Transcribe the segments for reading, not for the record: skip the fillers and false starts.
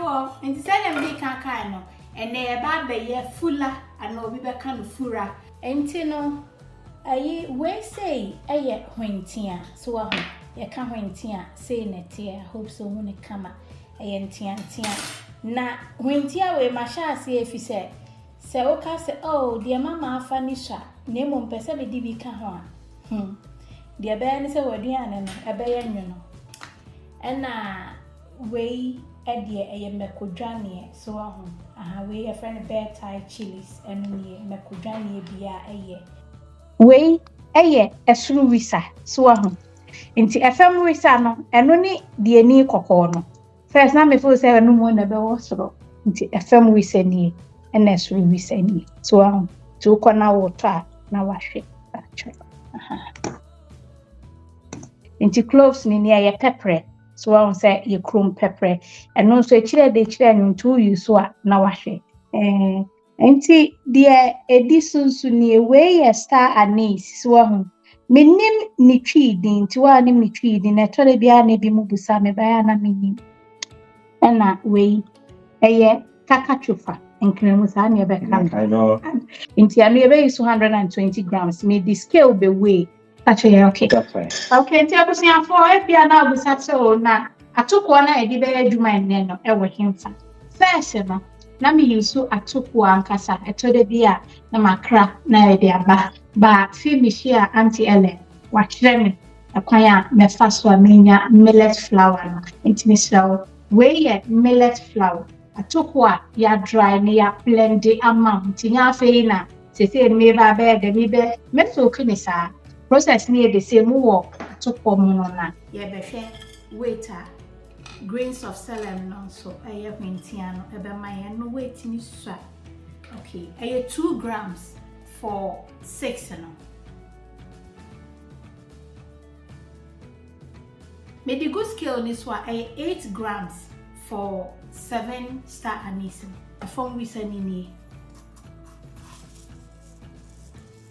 for in selim di kan no ene e ba be ye FULA ana obi be kan FURA enti no ayi we say eye Hwentia so wa ho ye ka Hwentia say nete I hope so mu ne kama eye ntia na Hwentia we ma sha ase efi se o ka se oh de mama afa ni sha na emo mpese be di bi ka ho a de be ni se waduane no e be ye nwono ena we edie eye mekodwane so wa ho aha we e friend bear Thai chilies enu nie mekodwane bia eye we eye Esoro Wisa so wa ho nti Efom Wisa no eno ni de ani kokko no first na me feel say enu mo na be wo soro nti Efom Wisa nie ena Esoro Wisa nie so wa ho to kona wo to a na wa hwe aha nti Cloves ni eye Pepre so I say ye chrome Pepre and no so chire de chire ntu yu so a na wahwe enti de edisunsu ni we ye star anise so ho menim ni twidi nti wa nim ni twidi na tore bia na bi mu busa me baya na menim ena we eye kakatrufa enkremu sa na be kan I know nti anu ye be 220 grams me the scale be weigh actually okay. That's right. Okay, nti abusia for ebia na abusa so na atoko na edi be adwuma enne no e wo hemfa. First no na me use atoko ankasa etode bia na makra na edi aba ba finish here anti Ellen wa kire me akwan a me fa so amenya millet flour no nti me slow we ye millet flour atoko a ya dry na ya blend amount nya fe na se me ba be de me be me so kinisa process near the same work to form na ye be hwe waiter grains of selim no so aye Hwentia no e be maye no weight ni swa okay aye 2 grams for 6 no me the good scale ni so aye 8 grams for 7 star Aniseed Efom Wisa ni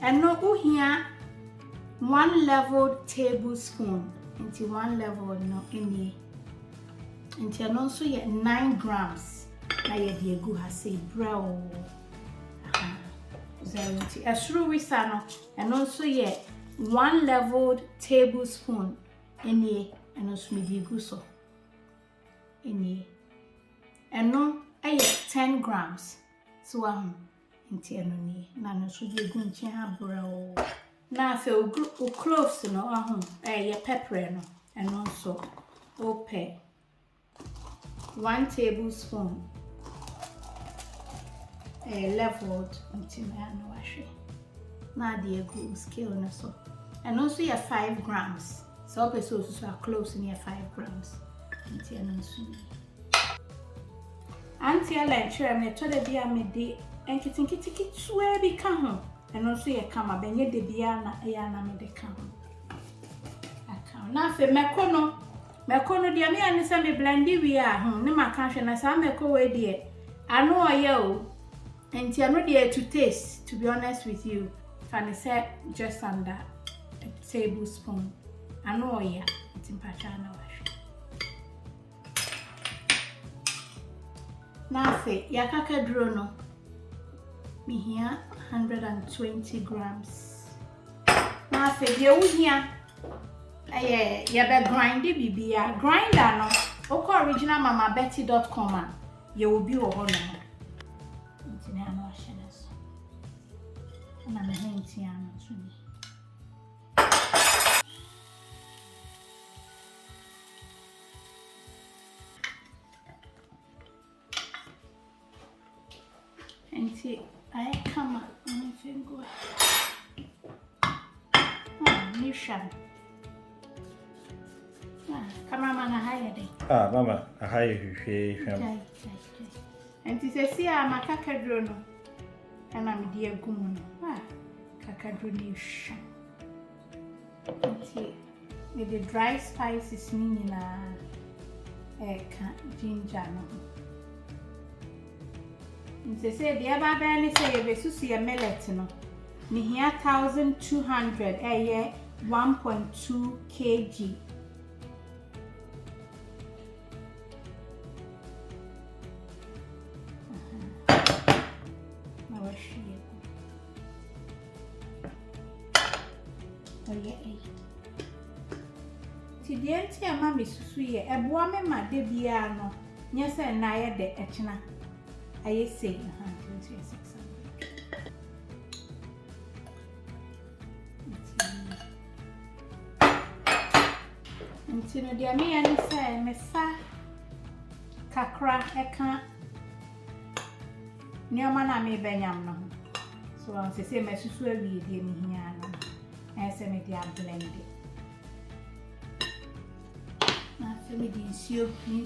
and no uhia 1 leveled tablespoon into 1 level no in the and also yet 9 grams na ye de egu ha say brow Esoro Wisa no and also yet 1 leveled tablespoon in the and also me de egu so in the and no 10 grams so into no na no so de egu nche ha brow na fe o Cloves no ye Pepre no and also ope 1 tablespoon leveled until I know washwe na de egu scale no so and also ye 5 grams so ope so Cloves near 5 grams until no so anti Ellen chere me to de bia me de enkitikitiki tuwe bi ka ho and also ye kama benye de bia na ya na me de ka ho aka na fe mekono de me ani se me blendi wi a ne maka hwe na sa meko we de ano oye o enti ano de to taste to be honest with you fan say just under a tablespoon ano oye timpacha na wahwe na fe yakaka duro no me here 120 grams. Now, if you here, you be grind bibia grinder no. Oko original mamabetty.com you will be over now. Intina no ashenes. Na me Hwentia no tuni. Enti I come up and go. Nishan. Cameraman, a higher day. Mama, a high him. And it says, see, I'm a cacadrono. And I'm a dear goon. Cacadronishan. With the dry spices, meaning ginger. They say the other barely say a susi a millet no. Ni here 1,200 a year 1.2 kg. oye ti de enti ama me susu ye eboa me ma de bia no nye se na ye de echina aye sei na 600 nti no de me ani se me fa kakra eka nioma na me benyam no so on se me susu awie de me hia no ese me de blend it na se me di nsio ni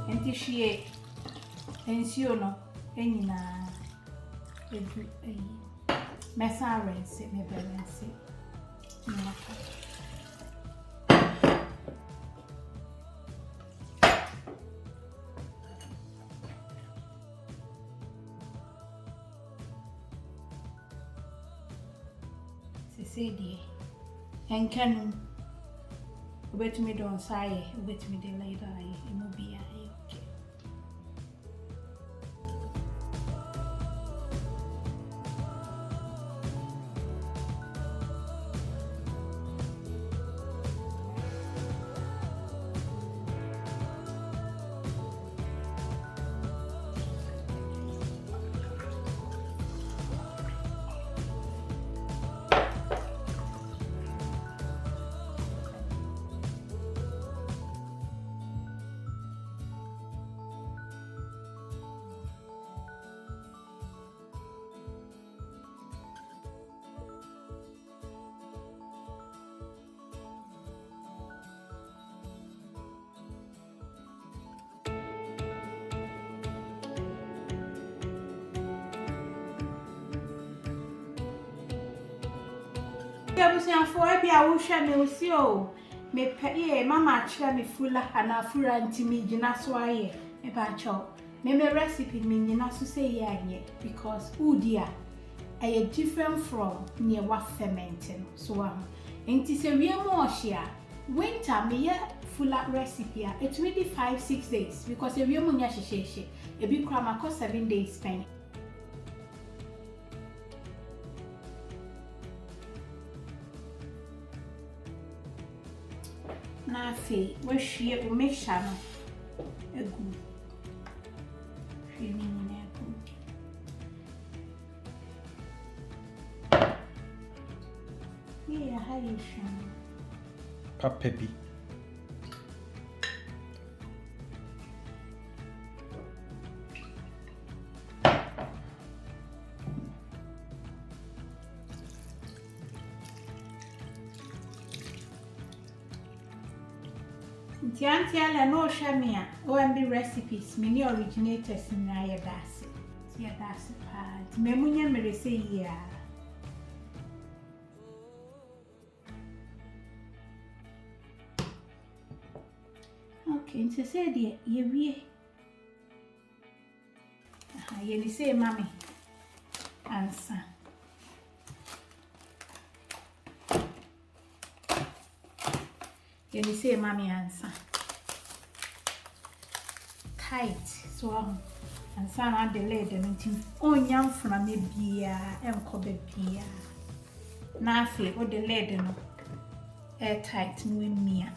enti hwie ensio no enyina edu mesa rinse me balance maka sesedi enkanu obetumi don saye obetumi de later aye imobia okay Abusianfo bia wo hwe me osi o me pe mama akira me FULA ana FURA ntimi gina so aye me ba cho me recipe me nyina so say ye anye because udia aye different from near wa fermenting so enti se wie mo ohia winter me ye FULA recipe a it will be 5-6 days because e wie mo nya hyehyehye e bi kra ma 7 days spend. Na fe we hwie o mehya no egu hwie ni na egu ye ya hayi hwie Pepre. Hwentia la no shamia OMB recipes mini originators na ya dase. Ya dase pa. Memunya merese ya. Okay, nti se de ye wie. Aha, ye ni say mami. Ansa. Ye ni say mami ansa. Tight so and san on the lid and onyam from me bia enko be bia na afi o the lid no air tight no emia